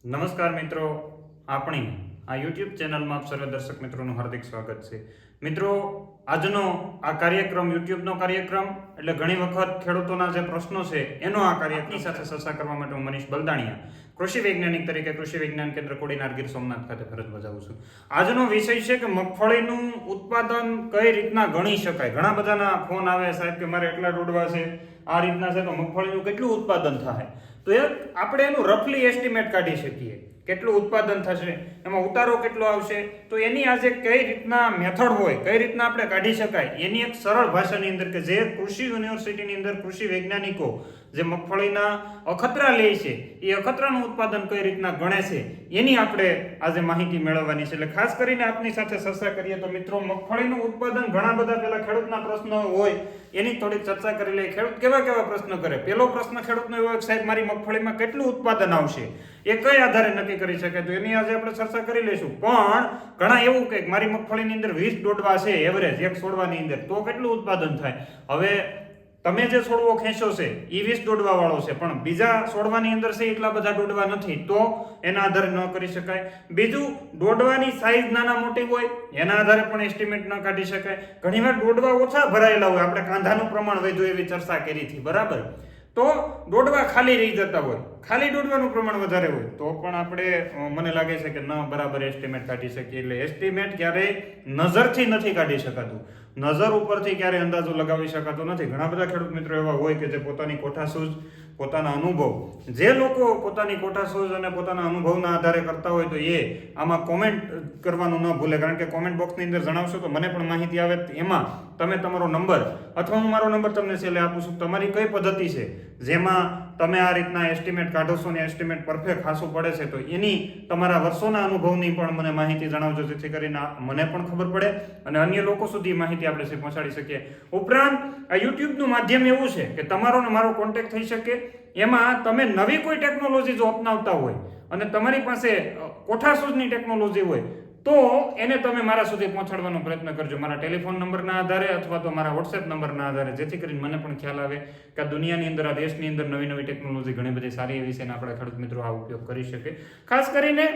નમસ્કાર મિત્રો, આપણી આ યુટ્યુબ ચેનલમાં આપ સર્વે દર્શક મિત્રોનું હાર્દિક સ્વાગત છે. મિત્રો, આજનો આ કાર્યક્રમ યુટ્યુબનો કાર્યક્રમ એટલે ઘણી વખત ખેડૂતોના જે પ્રશ્નો છે એનો આ કાર્યક્રમ સાથે ચર્ચા કરવા માટે હું મનીષ બલદાણિયા કૃષિ વૈજ્ઞાનિક તરીકે કૃષિ વિજ્ઞાન કેન્દ્ર કોડીનાર ગીર સોમનાથ ખાતે ફરજ બજાવું છું. આજનો વિષય છે કે મગફળીનું ઉત્પાદન કઈ રીતના ગણી શકાય. ઘણા બધાના ફોન આવે, સાહેબ કે મારે એટલા ડોડવા છે, આ રીતના છે, તો મગફળીનું કેટલું ઉત્પાદન થાય. તો આપણે એનું રફલી એસ્ટિમેટ કાઢી શકીએ, કેટલું ઉત્પાદન થશે, એમાં ઉતારો કેટલો આવશે. તો એની આજે કઈ રીતના મેથડ હોય, કઈ રીતના આપણે કાઢી શકાય, એની એક સરળ ભાષાની અંદર કે જે કૃષિ યુનિવર્સિટીની અંદર કૃષિ વૈજ્ઞાનિકો જે મગફળીના અખતરા લે છે એ અખતરાનું ઉત્પાદન કઈ રીતના ગણે છે એની આપણે આજે માહિતી મેળવવાની છે. એટલે ખાસ કરીને આપની સાથે ચર્ચા કરીએ તો મિત્રો, મગફળીનું ઉત્પાદન ઘણા બધા પેલા ખેડૂતના પ્રશ્નો હોય એની થોડીક ચર્ચા કરી લઈએ. ખેડૂત કેવા કેવા પ્રશ્ન કરે. પહેલો પ્રશ્ન ખેડૂતનો એવો, સાહેબ મારી મગફળીમાં કેટલું ઉત્પાદન આવશે, એ કઈ આધારે નક્કી કરી શકે. તો એની આજે આપણે ચર્ચા કરી લઈશું. પણ ઘણા એવું કે મારી મગફળીની અંદર 20 ડોડવા છે એવરેજ એક છોડવાની અંદર, તો કેટલું ઉત્પાદન થાય. હવે તમે જે છોડવો ખેંચો છે એ 20 ડોડવા વાળો છે, પણ બીજા છોડવાની અંદર છે એટલા બધા ડોડવા નથી, તો એના આધારે ન કરી શકાય. બીજું, ડોડવાની સાઈઝ નાના મોટી હોય એના આધારે પણ એસ્ટિમેટ ન કાઢી શકાય. ઘણીવાર ડોડવા ઓછા ભરાયેલા હોય, આપણે કાંધાનું પ્રમાણ વધ્યું એવી ચર્ચા કરી હતી, બરાબર. તો ડોડવા ખાલી રહી જતા હોય, ખાલી ડોડવાનું પ્રમાણ વધારે હોય, તો પણ આપણે મને લાગે છે કે ન બરાબર એસ્ટિમેટ કાઢી શકીએ. એટલે એસ્ટિમેટ ક્યારેય નજરથી નથી કાઢી શકાતું, નજર ઉપરથી ક્યારેય અંદાજો લગાવી શકાતો નથી. ઘણા બધા ખેડૂત મિત્રો એવા હોય કે જે પોતાની કોઠાસૂઝ, પોતાના અનુભવ, જે લોકો પોતાની કોઠાસૂઝ અને પોતાના અનુભવના આધારે કરતા હોય તો એ આમાં કોમેન્ટ કરવાનું ન ભૂલે, કારણ કે કોમેન્ટ બોક્સની અંદર જણાવશો તો મને પણ માહિતી આવે. એમાં તમે તમારો નંબર અથવા હું મારો નંબર તમને છેલ્લે આપું છું, તમારી કઈ પદ્ધતિ છે જેમાં તમે આ રીતના એસ્ટિમેટ કાઢો છો ને એસ્ટિમેટ પરફેક્ટ ખાસું પડે છે, તો એની તમારા વર્ષોના અનુભવની પણ મને માહિતી જણાવજો, જેથી કરીને મને પણ ખબર પડે અને અન્ય લોકો સુધી માહિતી આપણે પહોંચાડી શકીએ. ઉપરાંત આ યુટ્યુબનું માધ્યમ એવું છે કે તમારો ને મારો કોન્ટેક્ટ થઈ શકે. એમાં તમે નવી કોઈ ટેકનોલોજી જો અપનાવતા હોય અને તમારી પાસે કોઠાસૂઝની ટેકનોલોજી હોય તો એને તમે મારા સુધી પહોંચાડવાનો પ્રયત્ન કરજો, મારા ટેલિફોન નંબરના આધારે અથવા તો મારા વોટ્સએપ નંબરના આધારે, જેથી કરીને મને પણ ખ્યાલ આવે કે આ દુનિયાની અંદર, આ દેશની અંદર નવી નવી ટેકનોલોજી ઘણી બધી સારી એવી છે અને આપણે ખેડૂત મિત્રો આ ઉપયોગ કરી શકે. ખાસ કરીને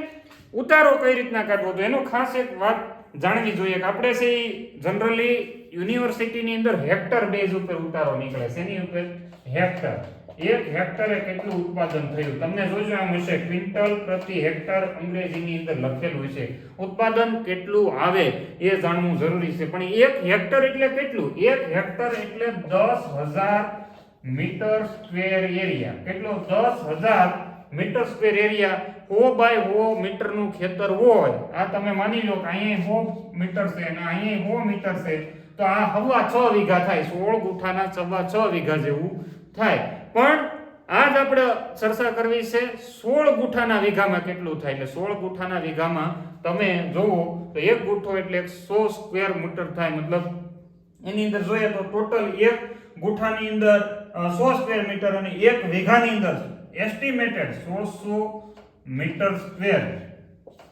ઉતારો કઈ રીતના કાઢવો, તો એનો ખાસ એક વાત જાણવી જોઈએ કે આપણે છે જનરલી યુનિવર્સિટીની અંદર હેક્ટર બેઝ ઉપર ઉતારો નીકળે છે. એની ઉપર હેક્ટર, એક હેક્ટરે કેટલું ઉત્પાદન થયું તમને જોજો આમ હશે, ક્વિન્ટલ પ્રતિ હેક્ટર અંગ્રેજીની અંદર લખેલું છે. ઉત્પાદન કેટલું આવે એ જાણવું જરૂરી છે. પણ એક હેક્ટર એટલે કેટલું? એક હેક્ટર એટલે 10,000 મીટર સ્ક્વેર એરિયા. કેટલો? 10,000 મીટર સ્ક્વેર એરિયા. 100 બાય 100 મીટરનું ખેતર હોય, આ તમે માની લો કે અહીંયા 100 મીટર છે અને અહીંયા 100 મીટર છે, તો આ 6.25 વીઘા થાય. 16 ગુઠાના 6.25 વીઘા જેવું થાય. પણ આજ આપણે ચર્ચા કરવી છે 16 ગુઠાના વીઘામાં કેટલું થાય. એટલે 16 ગુઠાના વીઘામાં તમે જોવો તો એક ગુઠ્ઠો એટલે 100 સ્ક્વેર મીટર થાય. મતલબ એની અંદર જોઈએ તો ટોટલ એક ગુઠાની અંદર 100 સ્ક્વેર મીટર અને એક વીઘાની અંદર એસ્ટિમેટેડ 1600 મીટર સ્ક્વેર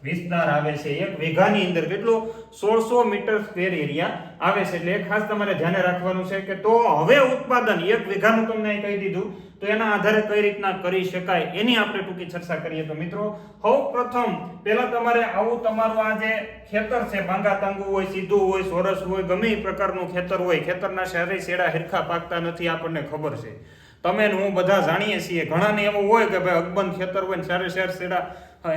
વિસ્તાર આવે છે. એક વીઘાની અંદર કેટલો? 1600 મીટર સ્ક્વેર એરિયા આવે છે. એટલે ખાસ તમારે ધ્યાને રાખવાનું છે કે તો હવે ઉત્પાદન એક વીઘાનું તમને કહી દીધું, તો એના આધારે કઈ રીતના કરી શકાય એની આપણે ટૂંકી ચર્ચા કરીએ. તો મિત્રો, સૌ પ્રથમ પહેલા તમારે આવું તમારું આ જે ખેતર છે, ભાંગા તાંગુ હોય, સીધું હોય, ચોરસ હોય, ગમે એ પ્રકારનું ખેતર હોય, ખેતરના સારી શેડા હિરખા પાકતા નથી, આપણને ખબર છે. તમે ને હું બધા જાણીએ છીએ. ઘણાને એવું હોય કે ભાઈ અકબંધ ખેતર હોય ને સારે શેડા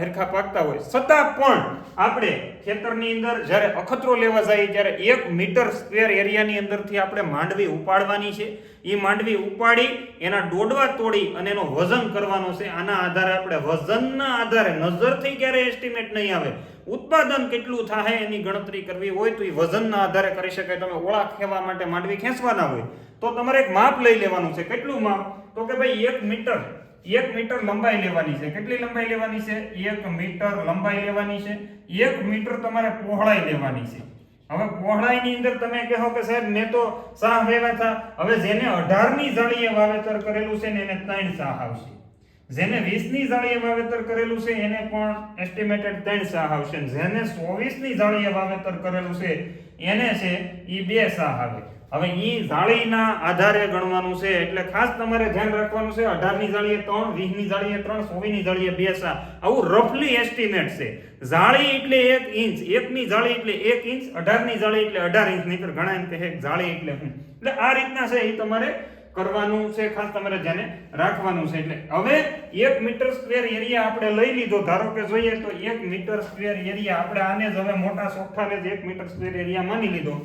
હેરખા પાકતા હોય, છતાં પણ આપણે ખેતરની અંદર જ્યારે અખતરો લેવા જઈએ ત્યારે 1 મીટર સ્ક્વેર એરિયાની અંદરથી આપણે માંડવી ઉપાડવાની છે. એ માંડવી ઉપાડી એના ડોડવા તોડી અને એનો વજન કરવાનો છે. આના આધારે આપણે વજનના આધારે નજરથી ક્યારે એસ્ટિમેટ નહીં આવે. ઉત્પાદન કેટલું થાય એની ગણતરી કરવી હોય તો એ વજનના આધારે કરી શકાય. તમે ઓળા ખેવા માટે માંડવી ખેંચવાના હોય તો તમારે એક માપ લઈ લેવાનું છે. કેટલું માપ? તો કે ભાઈ 1 મીટર લંબાઈ લેવાની છે. કેટલી લંબાઈ લેવાની છે? 1 મીટર લંબાઈ લેવાની છે. 1 મીટર તમારે પહોળાઈ લેવાની છે. હવે પહોળાઈની અંદર તમે કહો કે સાહેબ મેં તો સાહ વેવા હતા. હવે જેને 18ની જાળીએ વાવેતર કરેલું છે ને એને 3 સાહ આવશે. જેને 20 ની જાળીએ વાવેતર કરેલું છે એને પણ એસ્ટિમેટેડ 3 સાહ આવશે, જેને 24 ની જાળીએ વાવેતર કરેલું છે એને છે ઈ 2 સાહ આવે. હવે ઈ જાળીના આધારે ગણવાનું છે, એટલે ખાસ તમારે ધ્યાન રાખવાનું છે 18 ની જાળીએ 3, 20 ની જાળીએ 3, 24 ની જાળીએ 2 સાહ. આવું રફલી એસ્ટિમેટ છે. જાળી એટલે 1 ઇંચ, 1 ની જાળી એટલે 1 ઇંચ, 18 ની જાળી એટલે 18 ઇંચ, નહીતર ઘણા એમ કહે જાળી એટલે શું. એટલે આ રીતના છે એ તમારે કરવાનું છે, ખાસ તમારે ધ્યાને રાખવાનું છે. એટલે હવે 1 મીટર સ્ક્વેર એરિયા આપણે લઈ લીધો, ધારો કે જોઈએ તો 1 મીટર સ્ક્વેર એરિયા આપણે આને જ હવે મોટા સોફાને જ 1 મીટર સ્ક્વેર એરિયા માની લીધો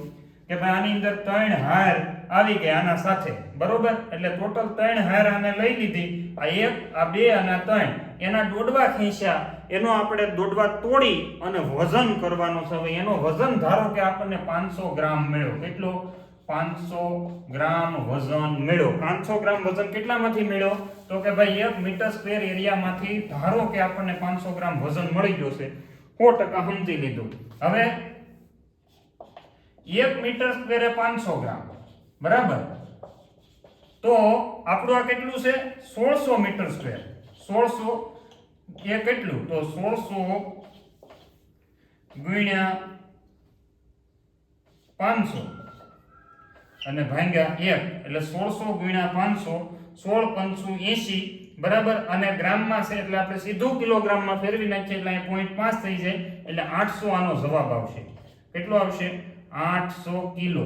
કે ભાઈ આની અંદર 3 હાર આવી ગયા આના સાથે, બરોબર. એટલે ટોટલ 3 હાર આને લઈ લીધી, આ 1, આ 2 અને આ 3, એના દોડવા ખેંચ્યા, એનો આપણે દોડવા તોડી અને વજન કરવાનો છે. હવે એનો વજન ધારો કે આપણને 500 ગ્રામ મળ્યો. કેટલો? 500 ગ્રામ વજન મળ્યો. 500 ગ્રામ વજન કેટલામાંથી મળ્યો? તો કે ભાઈ 1 મીટર સ્ક્વેર એરિયામાંથી ધારો કે આપણને 500 ગ્રામ વજન મળી ગયો છે. 100% સમજી લીધું. હવે 1 મીટર સ્ક્વેરે 500 ગ્રામ, બરાબર. તો આપણું આ કેટલું છે? 1600 મીટર સ્ક્વેર. 1600 એ કેટલું? તો 1600 ગુણ્યા 500 અને ભાગ્યા 1 એટલે 1600 ગુણ્યા 500, 16 પંચું 80, બરાબર. અને ગ્રામમાં છે એટલે આપણે સીધું કિલોગ્રામમાં ફેરવી નાખીએ એટલે અહીં 0.5 થઈ જાય, એટલે 800 આનો જવાબ આવશે. કેટલો આવશે? 800 કિલો.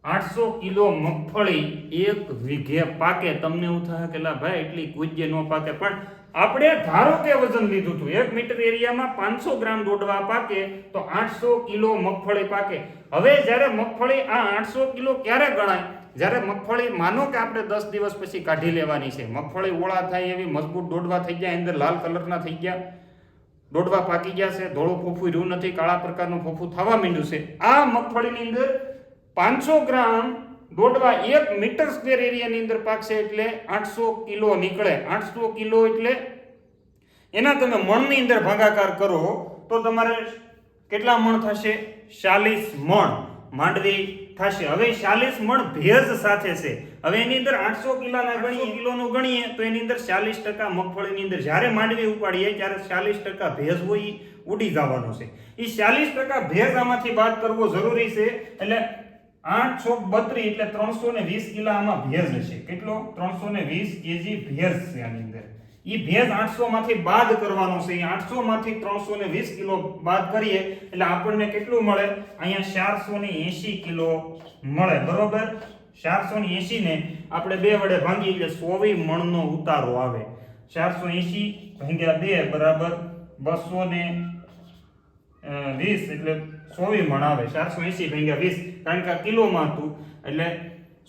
800 કિલો મગફળી 1 વીઘે પાકે. તમને એવું થાય કે લા ભાઈ એટલી કુજ્જે ન પાકે, પણ આપણે ધારો કે વજન લીધું હતું 1 મીટર એરિયામાં 500 ગ્રામ દોડવા પાકે તો 800 કિલો મગફળી પાકે. હવે જ્યારે મગફળી આ 800 કિલો ક્યારે ગણાય? જ્યારે મગફળી માનો કે આપણે 10 દિવસ પછી કાઢી લેવાની છે, મગફળી ઓળા થાય એવી મજબૂત દોડવા થઈ ગયા, અંદર લાલ કલરના થઈ ગયા, દોડવા પાકી ગયા છે, ધોળું ફોફું રહ્યું નથી, કાળા પ્રકારનું ફોફું થવા માંડ્યું છે. આ મગફળીની અંદર 500 ગ્રામ દોડવા 1 મીટર સ્ક્વેર એરિયાની અંદર પાકશે એટલે 800 કિલો નીકળે. 800 કિલો એટલે એના તમે મણની અંદર ભાગાકાર કરો તો તમારે કેટલા મણ થશે? 40 મણ માંડવી થશે. હવે 40 મણ ભેજ સાથે છે. હવે એની અંદર 800 કિલોના ગણીએ, કિલોનું ગણીએ તો એની અંદર 40% મગફળીની અંદર જ્યારે માંડવી ઉપાડીએ ત્યારે 40% ભેજ હોય ઉડી જવાનો છે. એ 40% ભેજ આમાંથી બાદ કરવો જરૂરી છે. એટલે 8 × 32 એટલે 320 કિલો આમાં ભેજ હશે. કેટલો? 320 કેજી ભેજ છે આની અંદર. ઈ ભેજ 800 માંથી બાદ કરવાનો છે. 800 માંથી 320 કિલો બાદ કરીએ એટલે આપણને કેટલું મળે? અહીંયા 480 કિલો મળે, બરોબર. 480 ને આપણે 2 વડે ભાંગીએ એટલે 24 મણનો ઉતારો આવે. 480 ભાગ્યા 2 બરાબર 220 એટલે 24 મણ આવે. 480 ભાગ્યા 20 કારણ કે આ કિલોમાં હતું એટલે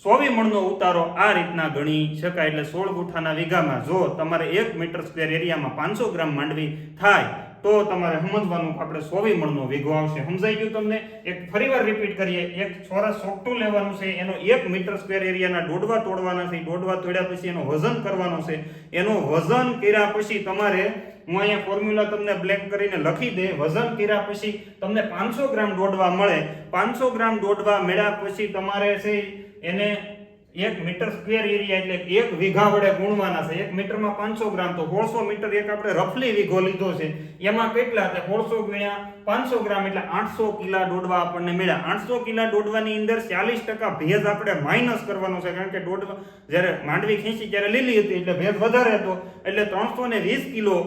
24 મણનો ઉતારો આ રીતના ગણી શકાય. એટલે 16 ગુઠાના વીઘામાં જો તમારે 1 મીટર સ્ક્વેર એરિયામાં 500 ગ્રામ માંડવી થાય તો તમારે સમજવાનું આપણે 24 મણનો વીઘો આવશે. સમજાઈ ગયું તમને? એક ફરીવાર રિપીટ કરીએ. એક ચોરસ સોકટું લેવાનું છે, એનો 1 મીટર સ્ક્વેર એરિયાના દોડવા તોડવાના છે, દોડવા તોડ્યા પછી એનો વજન કરવાનો છે. એનો વજન કર્યા પછી તમારે, હું અહીંયા ફોર્મ્યુલા તમને બ્લેક કરીને લખી દે, વજન કર્યા પછી તમને 500 ગ્રામ દોડવા મળે. 500 ગ્રામ દોડવા મળ્યા પછી તમારે છે એને 1 મીટર સ્ક્વેર એરિયા એટલે 1 વીઘા વડે ગુણવાના છે. 1 મીટરમાં 500 ગ્રામ તો 1600 મીટર એક આપણે રફલી વીઘો લીધો છે. એમાં કેટલા? 1600 ગુણ્યા 500 ગ્રામ એટલે 800 કિલા દોડવા આપણને મળ્યા. 800 કિલા દોડવાની અંદર 40% ભેજ આપણે માઇનસ કરવાનો છે, કારણ કે દોડવા જ્યારે માંડવી ખેંચી ત્યારે લીલી હતી એટલે ભેજ વધારે હતો, એટલે 320 કિલો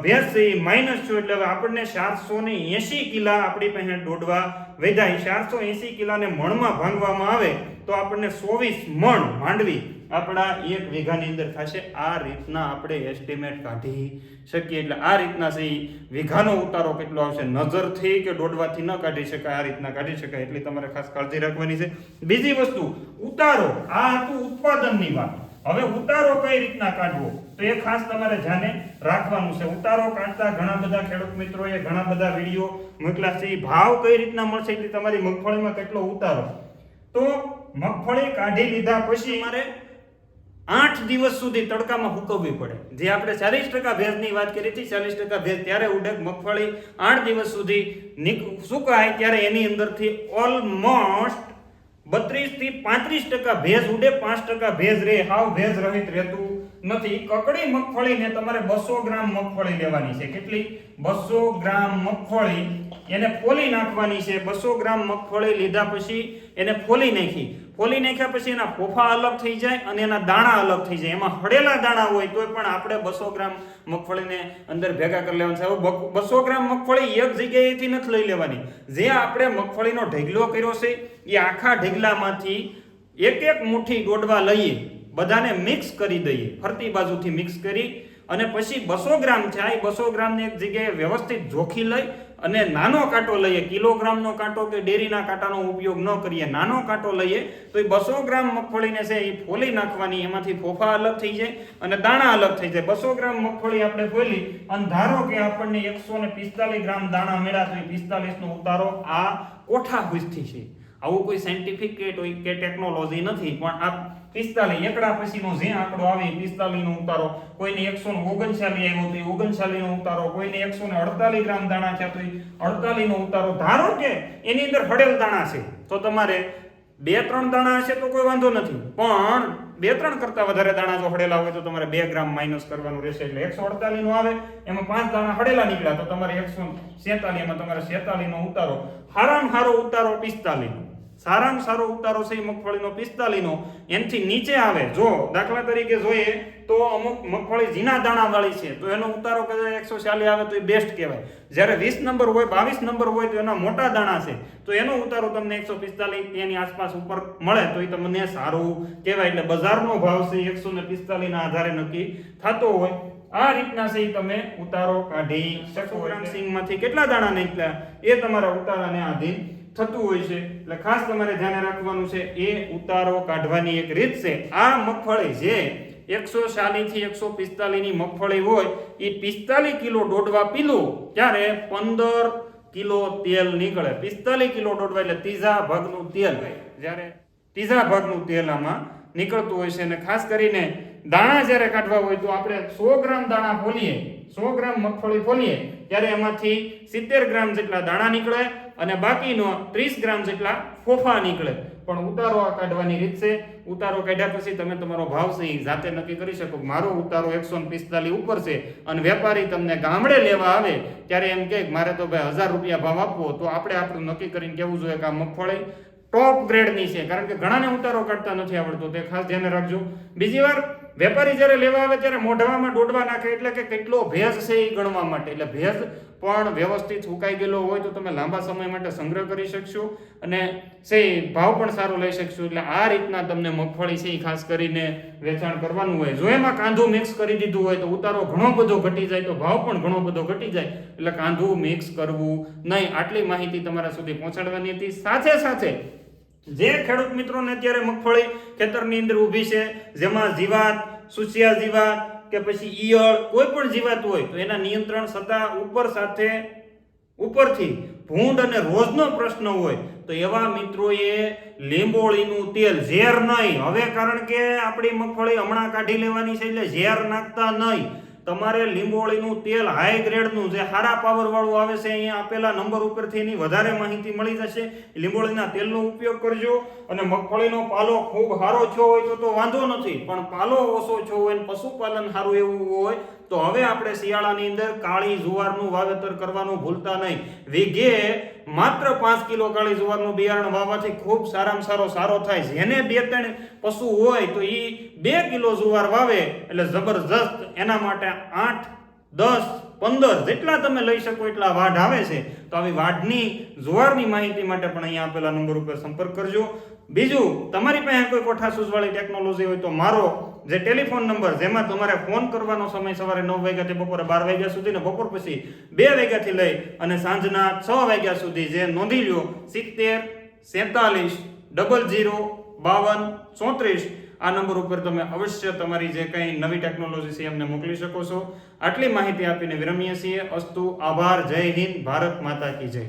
ભેજ છે એ માઇનસ છે. એટલે હવે આપણને 480 કિલા આપણી પાસે દોડવા વધ્યા. 480 કિલાને મણમાં ભાંગવામાં આવે તો આપણને 24 મણ માંડવી આપણા 1 વીઘાની અંદર થશે. આ રીતના આપણે એસ્ટિમેટ કાઢી શકીએ. એટલે આ રીતના છે વીઘાનો ઉતારો કેટલો આવશે, નજરથી કે દોડવાથી ન કાઢી શકાય, આ રીતના કાઢી શકાય. એટલે તમારે ખાસ કાળજી રાખવાની છે. બીજી વસ્તુ ઉતારો, આ હતું ઉત્પાદનની વાત. હવે ઉતારો કઈ રીતના કાઢવો તો એ ખાસ તમારે ધ્યાને રાખવાનું છે. ઉતારો કાઢતા ઘણા બધા ખેડૂત મિત્રોએ ઘણા બધા વિડીયો મોકલ્યા છે. ભાવ કઈ રીતના મળશે એટલે તમારી મગફળીમાં કેટલો ઉતારો, તો મગફળી કાઢી લીધા પછી મારે 8 દિવસ સુધી તડકામાં સૂકવવી પડે. જે આપણે 40% ભેજની વાત કરી હતી, 40% ભેજ ત્યારે ઉડે. મગફળી 8 દિવસ સુધી સુકાય ત્યારે એની અંદરથી ઓલમોસ્ટ 32 થી 35% ભેજ ઉડે, 5% ભેજ રહે, હાવ ભેજ રહિત રહેતું નથી. કકડી મગફળીને તમારે 200 ગ્રામ મગફળી લેવાની છે. કેટલી? 200 ગ્રામ મગફળી એને ફોલી નાખવાની છે. 200 ગ્રામ મગફળી લીધા પછી એને ફોલી નાખ્યા પછી એના ફોફા અલગ થઈ જાય અને એના દાણા અલગ થઈ જાય. એમાં હળેલા દાણા હોય તોય પણ આપણે 200 ગ્રામ મગફળીને અંદર ભેગા કરી લેવાના છે. હવે 200 ગ્રામ મગફળી એક જગ્યાએથી નથી લઈ લેવાની. જે આપણે મગફળીનો ઢગલો કર્યો છે એ આખા ઢગલામાંથી એક મુઠ્ઠી ડોડવા લઈએ, બધાને મિક્સ કરી દઈએ, ફરતી બાજુથી મિક્સ કરી અને પછી 200 ગ્રામ છે આ 200 ગ્રામને એક જગ્યાએ વ્યવસ્થિત જોખી લઈ અને નાનો કાંટો લઈએ. કિલોગ્રામનો કાંટો કે ડેરીના કાંટાનો ઉપયોગ ન કરીએ, નાનો કાંટો લઈએ તો એ 200 ગ્રામ મગફળીને છે એ ફોલી નાખવાની. એમાંથી ફોફા અલગ થઈ જાય અને દાણા અલગ થઈ જાય. 200 ગ્રામ મગફળી આપણે ફોલી અને ધારો કે આપણને 145 ગ્રામ દાણા મળ્યા તો એ 45 નો ઉતારો આ કોઠા ભૂજથી છે. આવું કોઈ સાયન્ટિફિક કે ટેકનોલોજી નથી, પણ આ 45 એકડા પછીનો જે આંકડો આવે 45 નો ઉતારો. કોઈને 139 આવ્યો તો 39 નો ઉતારો, કોઈને 148 ગ્રામ દાણા છે તો 48 નો ઉતારો. ધારો કે એની અંદર હળેલ દાણા છે તો તમારે 2-3 દાણા હશે તો કોઈ વાંધો નથી, પણ 2-3 કરતા વધારે દાણા જો હળેલા હોય તો તમારે 2 ગ્રામ માઇનસ કરવાનું રહેશે. એટલે 148 નો આવે એમાં 5 દાણા હળેલા નીકળ્યા તો તમારે 147 એમાં તમારે 47 નો ઉતારો. હારામાં હારો ઉતારો 45 નો. સારામાં સારો ઉતારો છે મગફળીનો 45 નો. એનાથી નીચે આવે જો દાખલા તરીકે જોઈએ તો અમુક મગફળી ઝીણા દાણા વાળી છે તો એનો ઉતારો કદાચ 140 આવે તો એ બેસ્ટ કહેવાય. જ્યારે 20 નંબર હોય, 22 નંબર હોય તો એના મોટા દાણા છે તો એનો ઉતારો તમને 145 એની આસપાસ ઉપર મળે તો એ તમને સારું કહેવાય. એટલે બજારનો ભાવ છે 145 ના આધારે નક્કી થતો હોય. આ રીતના છે તમે ઉતારો કાઢી શકો. ગ્રામ સિંગમાંથી કેટલા દાણા નીકળ્યા એ તમારા ઉતારાને આધીન થતું હોય છે. એટલે ખાસ તમારે ધ્યાન રાખવાનું છે. એ ઉતારો કાઢવાની એક રીત છે. આ મગફળી જે 140 થી 145 ની મગફળી હોય એ 45 કિલો ડોડવા પીલું ત્યારે 15 કિલો તેલ નીકળે. 45 કિલો ડોડવા એટલે ત્રીજા ભાગનું તેલ. જ્યારે ત્રીજા ભાગનું તેલ આમાં નીકળતું હોય છે. અને ખાસ કરીને દાણા જ્યારે કાઢવા હોય તો આપણે 100 ગ્રામ દાણા ફોલીએ, 100 ગ્રામ મગફળી ફોલીએ ત્યારે એમાંથી 70 ગ્રામ જેટલા દાણા નીકળે અને બાકીનો 30 ગ્રામ જેટલા ફોફા નીકળે. પણ ઉતારો આ કાઢવાની રીત છે. ઉતારો કાઢ્યા પછી તમે તમારો ભાવ છે એ જાતે નક્કી કરી શકો. મારો ઉતારો 145 ઉપર છે અને વેપારી તમને ગામડે લેવા આવે ત્યારે એમ કે મારે તો ભાઈ 1000 રૂપિયા ભાવ આપવો, તો આપણે આપણું નક્કી કરીને કહેવું જોઈએ કે આ મગફળી ટોપ ગ્રેડની છે. કારણ કે ઘણાને ઉતારો કાઢતા નથી આવડતો, તે ખાસ ધ્યાન રાખજો. બીજી વાર વેપારી જ્યારે લેવા આવે ત્યારે મોઢામાં ડોડવા નાખે એટલે કે કેટલો ભેજ છે એ ગણવા માટે. એટલે ભેજ પણ વ્યવસ્થિત સુકાઈ ગયેલો હોય તો તમે લાંબા સમય માટે સંગ્રહ કરી શકશો અને છે ભાવ પણ સારો લઈ શકશો. એટલે આ રીતના તમને મગફળી છે એ ખાસ કરીને વેચાણ કરવાનું હોય. જો એમાં કાંધું મિક્સ કરી દીધું હોય તો ઉતારો ઘણો બધો ઘટી જાય તો ભાવ પણ ઘણો બધો ઘટી જાય. એટલે કાંધું મિક્સ કરવું નહીં. આટલી માહિતી તમારા સુધી પહોંચાડવાની હતી. સાથે સાથે જે ખેડૂત મિત્રોને અત્યારે મગફળી ખેતરની અંદર ઊભી છે જેમાં જીવાત, સુસિયા જીવાત કે પછી ઈયળ કોઈ પણ જીવાત હોય તો એના નિયંત્રણ સત્તા ઉપરથી ભૂંડ અને રોજનો પ્રશ્ન હોય તો એવા મિત્રોએ લીંબોળીનું તેલ, ઝેર નહીં. હવે કારણ કે આપણી મગફળી હમણાં કાઢી લેવાની છે એટલે ઝેર નાખતા નહીં. તમારે લીંબોળીનું તેલ હાઈ ગ્રેડનું જે સારા પાવર વાળું આવે છે અહીંયા આપેલા નંબર ઉપરથી એની વધારે માહિતી મળી જશે. લીંબોળીના તેલનો ઉપયોગ કરજો. અને મગફળીનો પાલો ખૂબ સારો છો હોય તો વાંધો નથી, પણ પાલો ઓછો છો હોય ને પશુપાલન સારું એવું હોય તો હવે આપણે શિયાળાની અંદર કાળી જુવારનું વાવેતર કરવાનું ભૂલતા નહીં. વીઘે માત્ર 5 કિલો કાળી જુવારનું બિયારણ વાવવાથી ખૂબ સારામાં સારો થાય. જેને 2-3 પશુ હોય તો એ 2 કિલો જુવાર વાવે એટલે જબરજસ્ત. એના માટે 8, 10, 15 જેટલા તમે લઈ શકો એટલા વાઢ આવે છે. તો આવી વાઢની જુવારની માહિતી માટે પણ અહીંયા આપેલા નંબર ઉપર સંપર્ક કરજો. બીજું, તમારી પાસે કોઈ કોઠા સૂઝવાળી ટેકનોલોજી હોય તો મારો જે ટેલિફોન નંબર જેમાં તમારે ફોન કરવાનો સમય સવારે 9 વાગ્યાથી બપોરે 12 વાગ્યા સુધી ને બપોર પછી 2 વાગ્યાથી લઈ અને સાંજના 6 વાગ્યા સુધી જે નોંધી લ્યો 70 47 00 52 34 આ નંબર ઉપર તમે અવશ્ય તમારી જે કંઈ નવી ટેકનોલોજી છે એમને મોકલી શકો છો. આટલી માહિતી આપીને વિરમીએ છીએ. અસ્તુ, આભાર. જય હિન્દ. ભારત માતા કી જય.